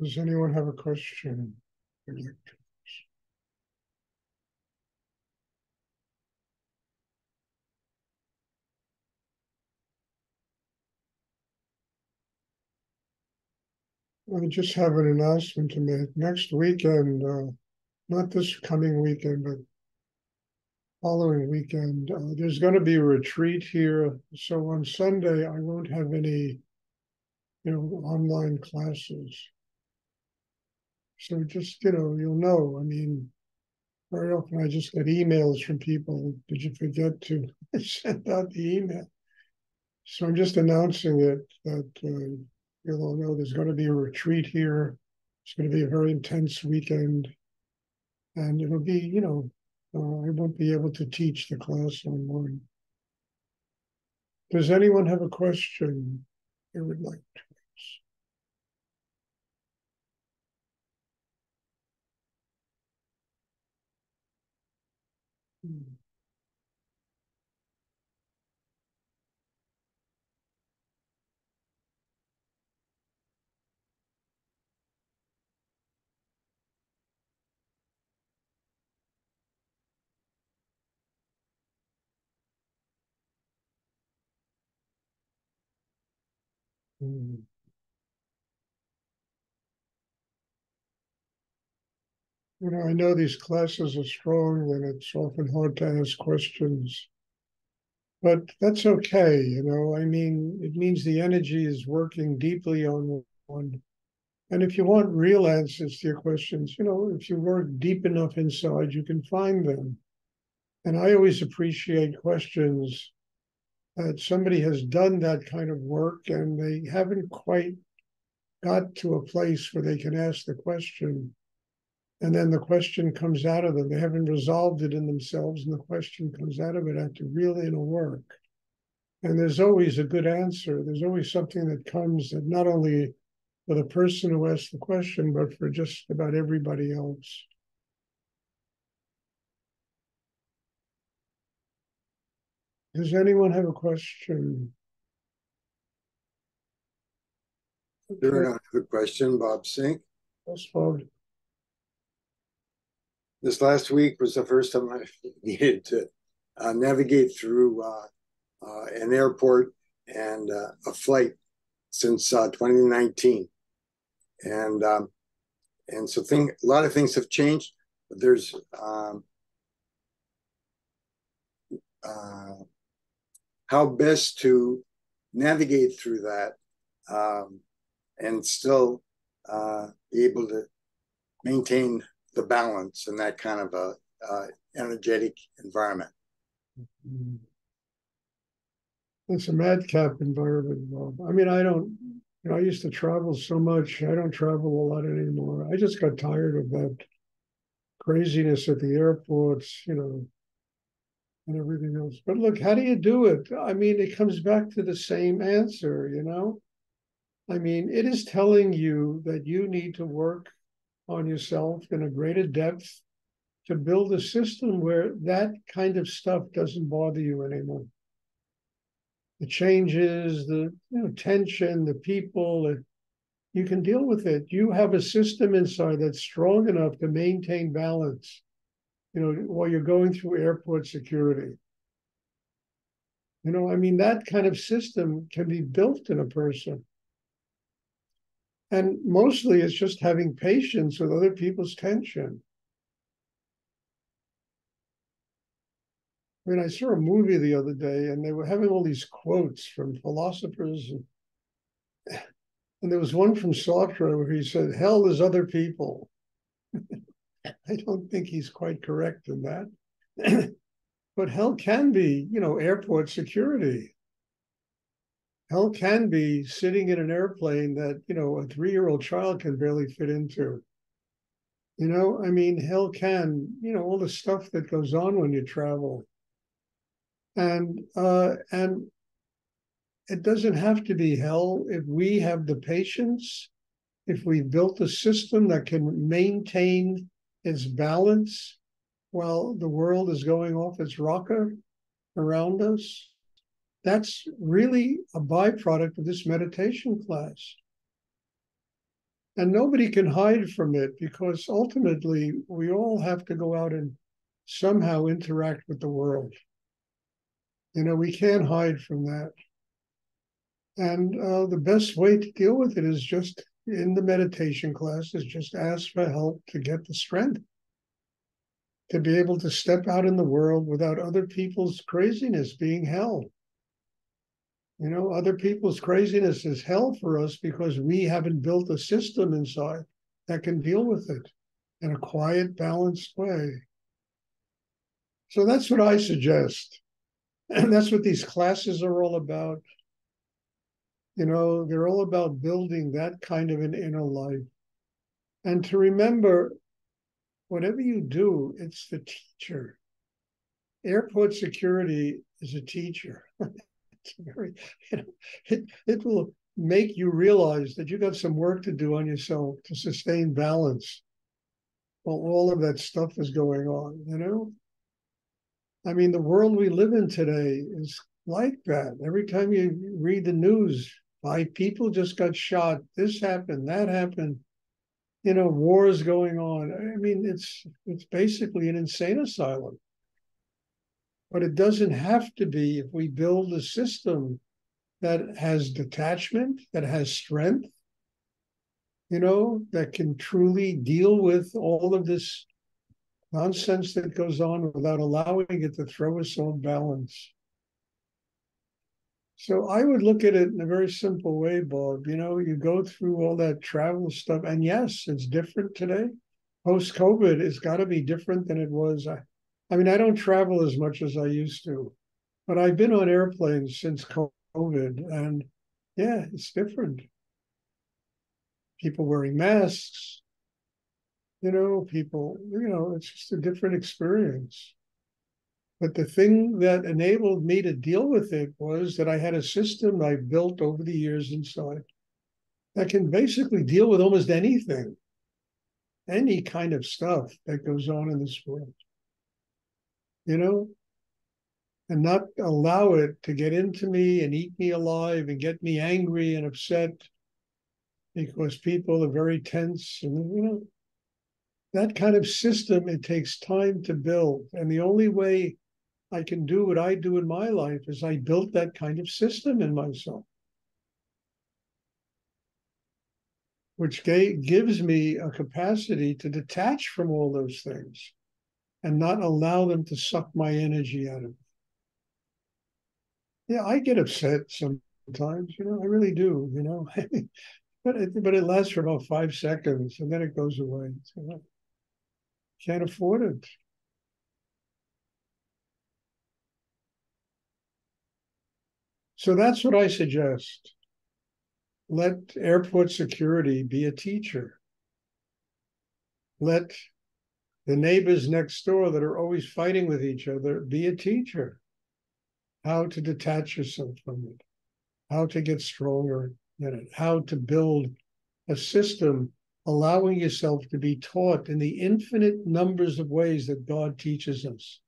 Does anyone have a question? I just have an announcement to make. Next weekend, not this coming weekend, but following weekend, there's going to be a retreat here. So on Sunday, I won't have any, online classes. So just, you'll know. I mean, very often I just get emails from people. Did you forget to send out the email? So I'm just announcing it that you'll all know there's going to be a retreat here. It's going to be a very intense weekend. And it'll be, I won't be able to teach the class online. Does anyone have a question they would like to ask? Hmm. I know these classes are strong and it's often hard to ask questions, but that's okay. I mean, it means the energy is working deeply on one. And if you want real answers to your questions, if you work deep enough inside, you can find them. And I always appreciate questions that somebody has done that kind of work and they haven't quite got to a place where they can ask the question. And then the question comes out of them. They haven't resolved it in themselves, and the question comes out of it after real inner work. And there's always a good answer. There's always something that comes that not only for the person who asked the question, but for just about everybody else. Does anyone have a question? Stuart, I have a question, Bob Sink. Yes, Bob. This last week was the first time I needed to navigate through an airport and a flight since 2019, and so a lot of things have changed. But there's how best to navigate through that and still be able to maintain the balance in that kind of a energetic environment. It's a madcap environment, Bob. I mean, I used to travel so much. I don't travel a lot anymore. I just got tired of that craziness at the airports, and everything else. But look, how do you do it? I mean, it comes back to the same answer, I mean, it is telling you that you need to work on yourself in a greater depth to build a system where that kind of stuff doesn't bother you anymore. The changes, the tension, the people, you can deal with it. You have a system inside that's strong enough to maintain balance, while you're going through airport security. I mean, that kind of system can be built in a person. And mostly it's just having patience with other people's tension. I mean, I saw a movie the other day and they were having all these quotes from philosophers. And there was one from Sartre where he said, hell is other people. I don't think he's quite correct in that. But hell can be, airport security. Hell can be sitting in an airplane that, a 3-year-old child can barely fit into. I mean, hell can, all the stuff that goes on when you travel. And it doesn't have to be hell if we have the patience, if we built a system that can maintain its balance while the world is going off its rocker around us. That's really a byproduct of this meditation class. And nobody can hide from it because ultimately we all have to go out and somehow interact with the world. We can't hide from that. And the best way to deal with it is just in the meditation classes, just ask for help to get the strength to be able to step out in the world without other people's craziness being hell. Other people's craziness is hell for us because we haven't built a system inside that can deal with it in a quiet, balanced way. So that's what I suggest. And that's what these classes are all about. They're all about building that kind of an inner life. And to remember, whatever you do, it's the teacher. Airport security is a teacher. It's very, it will make you realize that you got some work to do on yourself to sustain balance while all of that stuff is going on. I mean, the world we live in today is like that. Every time you read the news, 5 people just got shot. This happened, that happened. Wars going on. I mean, it's basically an insane asylum. But it doesn't have to be if we build a system that has detachment, that has strength, that can truly deal with all of this nonsense that goes on without allowing it to throw us off balance. So I would look at it in a very simple way, Bob. You go through all that travel stuff, and yes, it's different today. Post-COVID, it's got to be different than it was. I mean, I don't travel as much as I used to, but I've been on airplanes since COVID, and yeah, it's different. People wearing masks, people, it's just a different experience. But the thing that enabled me to deal with it was that I had a system I built over the years inside that can basically deal with almost anything, any kind of stuff that goes on in this world, and not allow it to get into me and eat me alive and get me angry and upset because people are very tense. And, that kind of system, it takes time to build. And the only way I can do what I do in my life is I built that kind of system in myself, which gives me a capacity to detach from all those things and not allow them to suck my energy out of me. Yeah, I get upset sometimes, I really do, but it lasts for about 5 seconds and then it goes away. So can't afford it. So that's what I suggest. Let airport security be a teacher. Let the neighbors next door that are always fighting with each other be a teacher. How to detach yourself from it, how to get stronger in it, how to build a system allowing yourself to be taught in the infinite numbers of ways that God teaches us.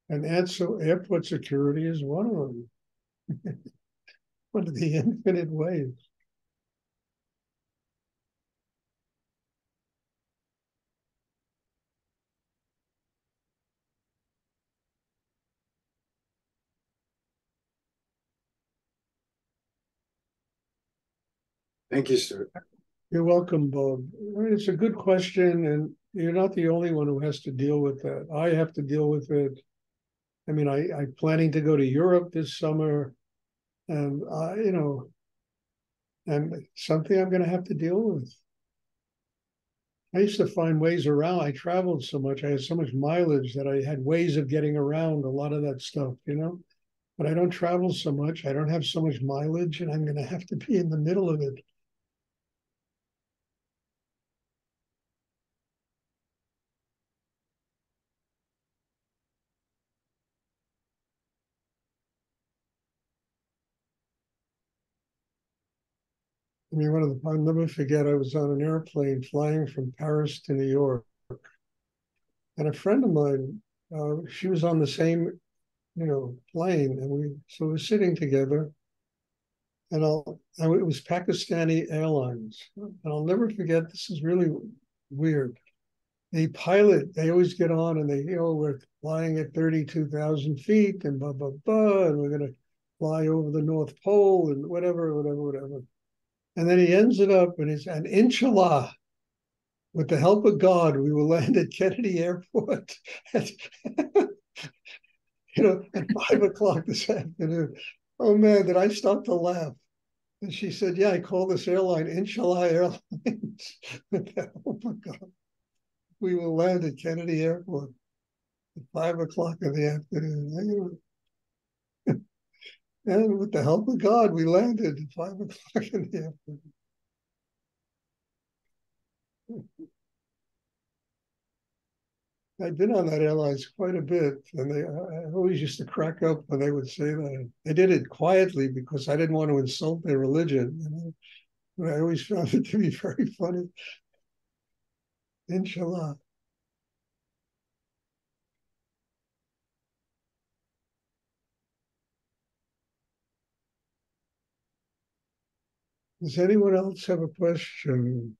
And airport security is one of them, one of the infinite ways. Thank you, Stuart. You're welcome, Bob. It's a good question, and you're not the only one who has to deal with that. I have to deal with it. I mean, I'm planning to go to Europe this summer, and and it's something I'm going to have to deal with. I used to find ways around. I traveled so much. I had so much mileage that I had ways of getting around a lot of that stuff. But I don't travel so much. I don't have so much mileage, and I'm going to have to be in the middle of it. I mean, I'll never forget, I was on an airplane flying from Paris to New York. And a friend of mine She was on the same, plane, and we're sitting together, and it was Pakistani Airlines, and I'll never forget. This is really weird. The pilot, they always get on and we're flying at 32,000 feet and blah, blah, blah, and we're going to fly over the North Pole and whatever, whatever, whatever. And then he ends it up and inshallah, with the help of God, we will land at Kennedy Airport at, at 5 o'clock this afternoon. Oh man, did I start to laugh? And she said, yeah, I call this airline Inshallah Airlines. With the help of God, we will land at Kennedy Airport at 5 o'clock in the afternoon. And with the help of God, we landed at 5 o'clock in the afternoon. I'd been on that airlines quite a bit, and I always used to crack up when they would say that. I did it quietly because I didn't want to insult their religion, but I always found it to be very funny. Inshallah. Does anyone else have a question?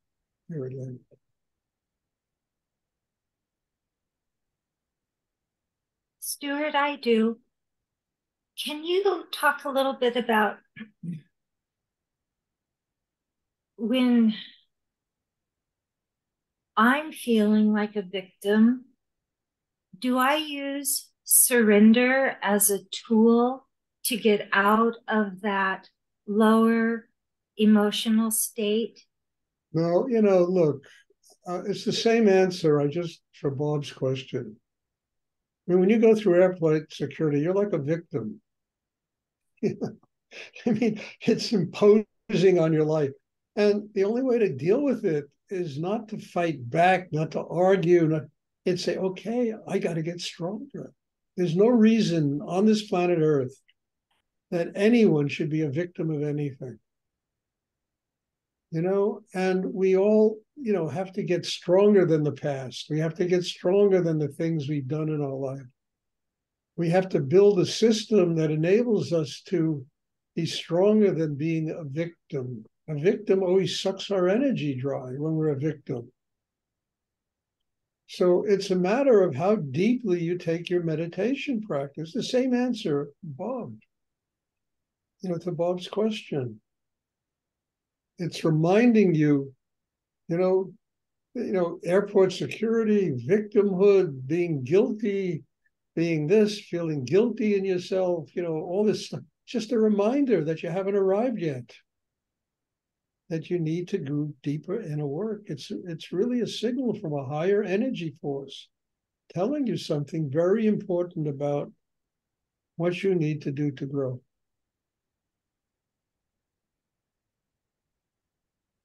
Stuart, I do. Can you talk a little bit about when I'm feeling like a victim? Do I use surrender as a tool to get out of that lower emotional state? No, look, it's the same answer I just for Bob's question. I mean, when you go through airport security, you're like a victim. I mean, it's imposing on your life. And the only way to deal with it is not to fight back, not to argue, it's say, okay, I got to get stronger. There's no reason on this planet Earth that anyone should be a victim of anything. And we all, have to get stronger than the past. We have to get stronger than the things we've done in our life. We have to build a system that enables us to be stronger than being a victim. A victim always sucks our energy dry when we're a victim. So it's a matter of how deeply you take your meditation practice. The same answer, Bob, to Bob's question. It's reminding you, airport security, victimhood, being guilty, being this, feeling guilty in yourself, all this stuff. Just a reminder that you haven't arrived yet, that you need to go deeper inner work. It's really a signal from a higher energy force telling you something very important about what you need to do to grow.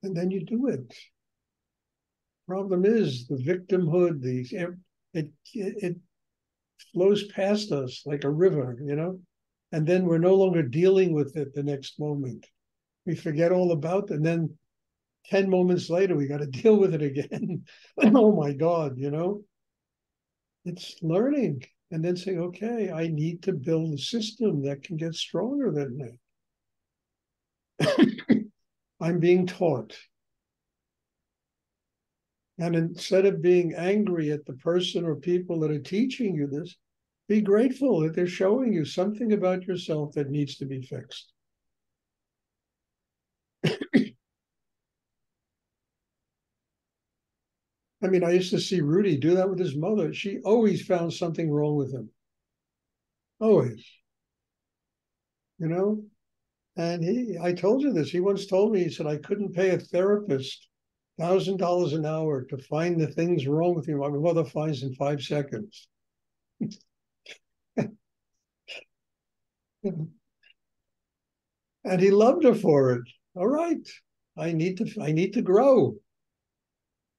And then you do it. Problem is the victimhood, it flows past us like a river, and then we're no longer dealing with it the next moment. We forget all about it. And then 10 moments later, we got to deal with it again. Oh my God, it's learning and then saying, okay, I need to build a system that can get stronger than that. I'm being taught. And instead of being angry at the person or people that are teaching you this, be grateful that they're showing you something about yourself that needs to be fixed. I mean, I used to see Rudy do that with his mother. She always found something wrong with him. Always. And I told you this. He once told me, he said, I couldn't pay a therapist $1,000 an hour to find the things wrong with you. My mother finds in 5 seconds. And he loved her for it. All right. I need to grow.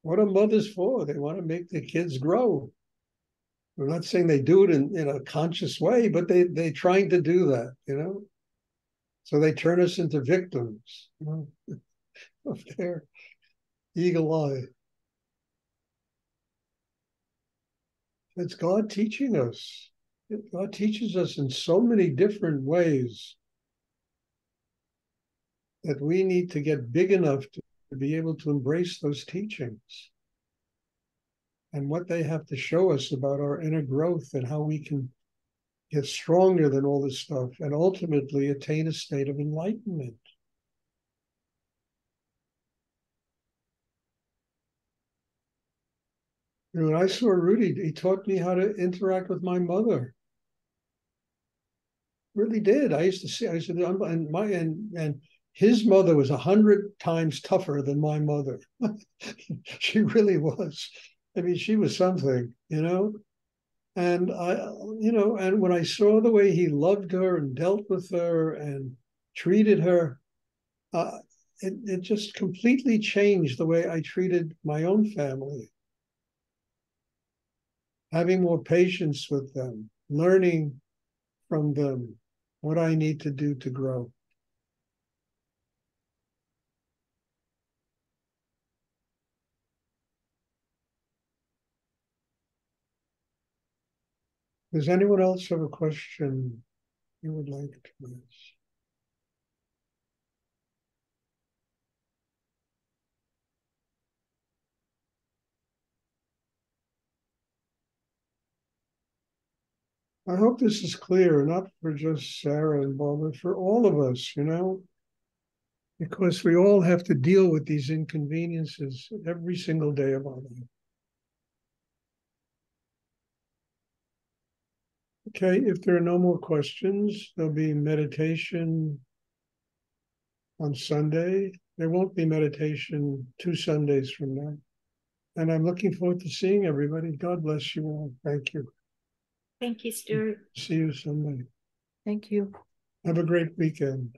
What are mothers for? They want to make their kids grow. We're not saying they do it in a conscious way, but they're trying to do that, So they turn us into victims, of their eagle eye. It's God teaching us. God teaches us in so many different ways that we need to get big enough to be able to embrace those teachings and what they have to show us about our inner growth and how we can get stronger than all this stuff and ultimately attain a state of enlightenment. When I saw Rudy, he taught me how to interact with my mother. Really did. I used to see. I said, and his mother was 100 times tougher than my mother. She really was. I mean, she was something, you know. And and when I saw the way he loved her and dealt with her and treated her, it just completely changed the way I treated my own family. Having more patience with them, learning from them what I need to do to grow. Does anyone else have a question you would like to ask? I hope this is clear, not for just Sarah and Bob, but for all of us, because we all have to deal with these inconveniences every single day of our life. Okay, if there are no more questions, there'll be meditation on Sunday. There won't be meditation 2 Sundays from now. And I'm looking forward to seeing everybody. God bless you all. Thank you. Thank you, Stuart. See you Sunday. Thank you. Have a great weekend.